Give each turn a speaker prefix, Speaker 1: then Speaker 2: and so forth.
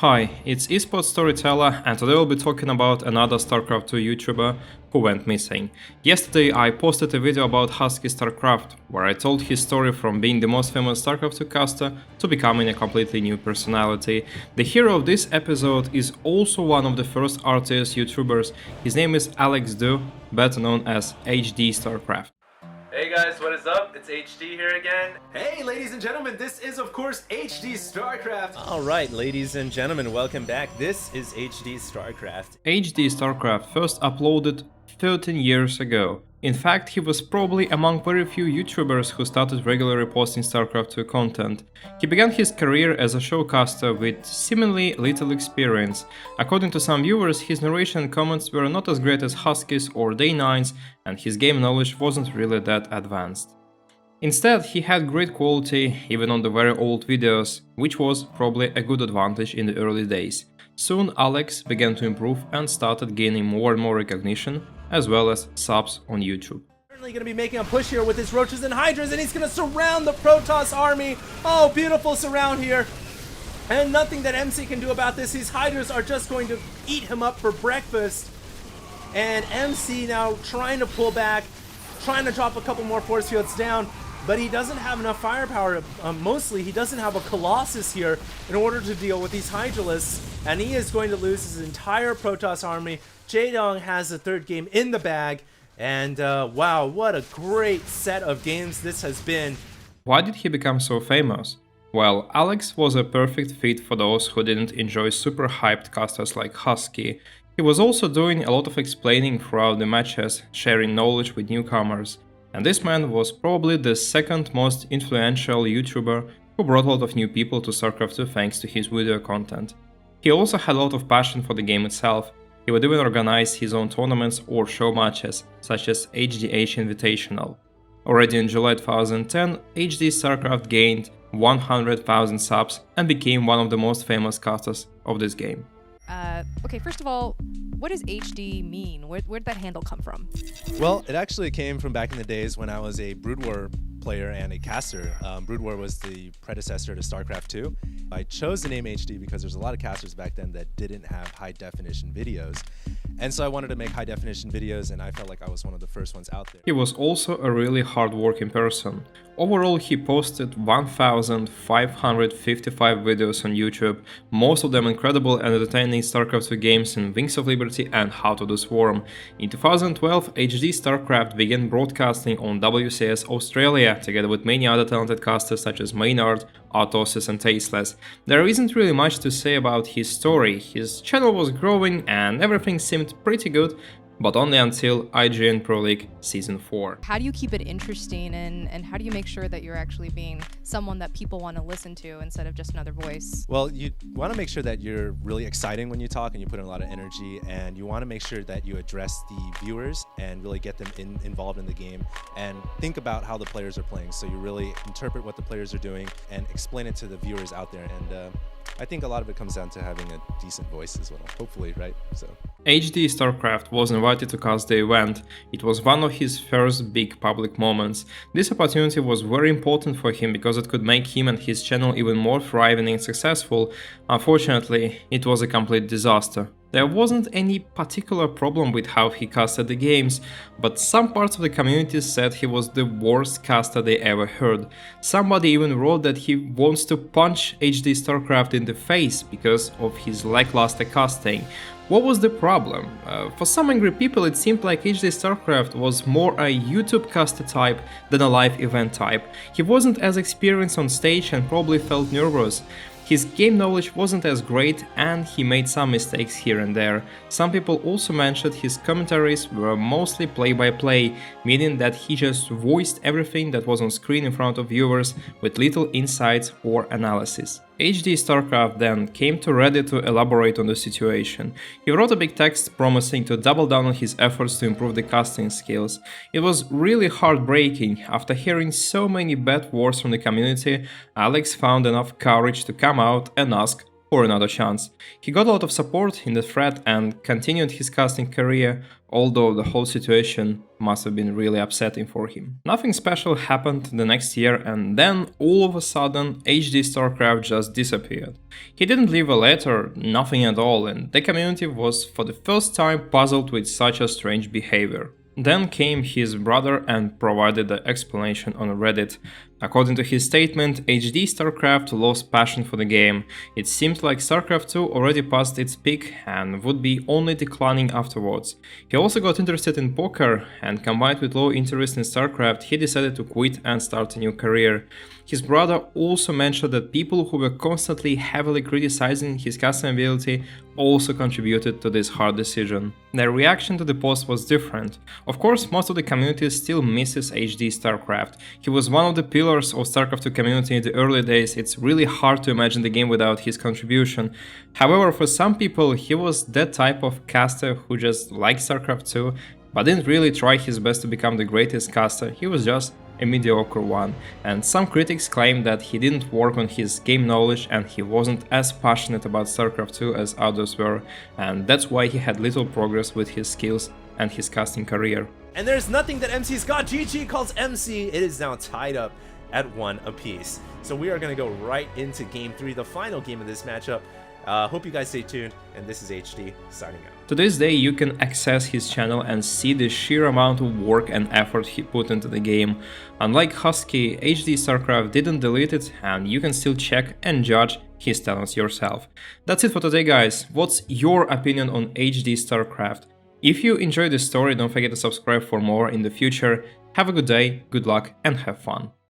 Speaker 1: Hi, it's Esports Storyteller, and today we'll be talking about another StarCraft 2 YouTuber who went missing. Yesterday I posted a video about HDStarCraft, where I told his story from being the most famous StarCraft 2 caster to becoming a completely new personality. The hero of this episode is also one of the first RTS YouTubers. His name is Alex Du, better known as HDStarCraft.
Speaker 2: Hey guys, what is up? It's HD here again.
Speaker 3: Hey ladies and gentlemen, this is of course HDStarCraft.
Speaker 2: Alright ladies and gentlemen, welcome back. This is HDStarCraft.
Speaker 1: HDStarCraft first uploaded 13 years ago. In fact, he was probably among very few YouTubers who started regularly posting StarCraft 2 content. He began his career as a showcaster with seemingly little experience. According to some viewers, his narration and comments were not as great as Husky's or Day9's, and his game knowledge wasn't really that advanced. Instead, he had great quality even on the very old videos, which was probably a good advantage in the early days. Soon Alex began to improve and started gaining more and more recognition, as well as subs on YouTube.
Speaker 2: Certainly going to be making a push here with his Roaches and Hydras, and he's going to surround the Protoss army. Oh, beautiful surround here. And nothing that MC can do about this. These Hydras are just going to eat him up for breakfast. And MC now trying to pull back, trying to drop a couple more force fields down. But he doesn't have enough firepower. Mostly, he doesn't have a Colossus here in order to deal with these Hydralisks. And he is going to lose his entire Protoss army. Jaedong has the third game in the bag. And wow, what a great set of games this has been.
Speaker 1: Why did he become so famous? Well, Alex was a perfect fit for those who didn't enjoy super hyped casters like Husky. He was also doing a lot of explaining throughout the matches, sharing knowledge with newcomers. And this man was probably the second most influential YouTuber who brought a lot of new people to StarCraft 2 thanks to his video content. He also had a lot of passion for the game itself. He would even organize his own tournaments or show matches, such as HDH Invitational. Already in July 2010, HDStarCraft gained 100,000 subs and became one of the most famous casters of this game.
Speaker 4: Okay, first of all, what does HD mean? Where'd that handle come from?
Speaker 5: Well, it actually came from back in the days when I was a Brood War player and a caster. Brood War was the predecessor to StarCraft 2. I chose the name HD because there's a lot of casters back then that didn't have high definition videos. And so I wanted to make high definition videos, and I felt like I was one of the first ones out there.
Speaker 1: He was also a really hard-working person. Overall, he posted 1,555 videos on YouTube, most of them incredible and entertaining StarCraft 2 games in Wings of Liberty and How to Do Swarm. In 2012, HDStarCraft began broadcasting on WCS Australia, together with many other talented casters such as Maynard, Artosis and Tasteless. There isn't really much to say about his story. His channel was growing and everything seemed pretty good, but only until IGN Proleague Season 4.
Speaker 4: How do you keep it interesting, and how do you make sure that you're actually being someone that people want to listen to instead of just another voice?
Speaker 5: Well, you want to make sure that you're really exciting when you talk and you put in a lot of energy, and you want to make sure that you address the viewers and really get them involved in the game and think about how the players are playing, so you really interpret what the players are doing and explain it to the viewers out there. And I think a lot of it comes down to having a decent voice as well, hopefully, right? So
Speaker 1: HDStarCraft was invited to cast the event. It was one of his first big public moments. This opportunity was very important for him because it could make him and his channel even more thriving and successful. Unfortunately, it was a complete disaster. There wasn't any particular problem with how he casted the games, but some parts of the community said he was the worst caster they ever heard. Somebody even wrote that he wants to punch HDStarCraft in the face because of his lackluster casting. What was the problem? For some angry people, it seemed like HDStarCraft was more a YouTube caster type than a live event type. He wasn't as experienced on stage and probably felt nervous. His game knowledge wasn't as great and he made some mistakes here and there. Some people also mentioned his commentaries were mostly play-by-play, meaning that he just voiced everything that was on screen in front of viewers with little insights or analysis. HDStarCraft then came to Reddit to elaborate on the situation. He wrote a big text promising to double down on his efforts to improve the casting skills. It was really heartbreaking. After hearing so many bad words from the community, Alex found enough courage to come out and ask for another chance. He got a lot of support in the thread and continued his casting career, although the whole situation must have been really upsetting for him. Nothing special happened the next year, and then all of a sudden HDStarCraft just disappeared. He didn't leave a letter, nothing at all, and the community was for the first time puzzled with such a strange behavior. Then came his brother and provided the explanation on Reddit. According to his statement, HDStarCraft lost passion for the game. It seemed like StarCraft 2 already passed its peak and would be only declining afterwards. He also got interested in poker, and combined with low interest in StarCraft, he decided to quit and start a new career. His brother also mentioned that people who were constantly heavily criticizing his casting ability also contributed to this hard decision. Their reaction to the post was different. Of course, most of the community still misses HDStarCraft. He was one of the pillars of StarCraft 2 community in the early days. It's really hard to imagine the game without his contribution. However, for some people, he was that type of caster who just liked StarCraft 2, but didn't really try his best to become the greatest caster. He was just a mediocre one, and some critics claim that he didn't work on his game knowledge and he wasn't as passionate about StarCraft 2 as others were, and that's why he had little progress with his skills and his casting career.
Speaker 2: And there's nothing that MC's got. GG calls MC. It is now tied up at 1 apiece. So we are going to go right into Game 3, the final game of this matchup. Hope you guys stay tuned, and this is HD signing out.
Speaker 1: To this day, you can access his channel and see the sheer amount of work and effort he put into the game. Unlike Husky, HDStarCraft didn't delete it, and you can still check and judge his talents yourself. That's it for today, guys. What's your opinion on HDStarCraft? If you enjoyed this story, don't forget to subscribe for more in the future. Have a good day, good luck, and have fun.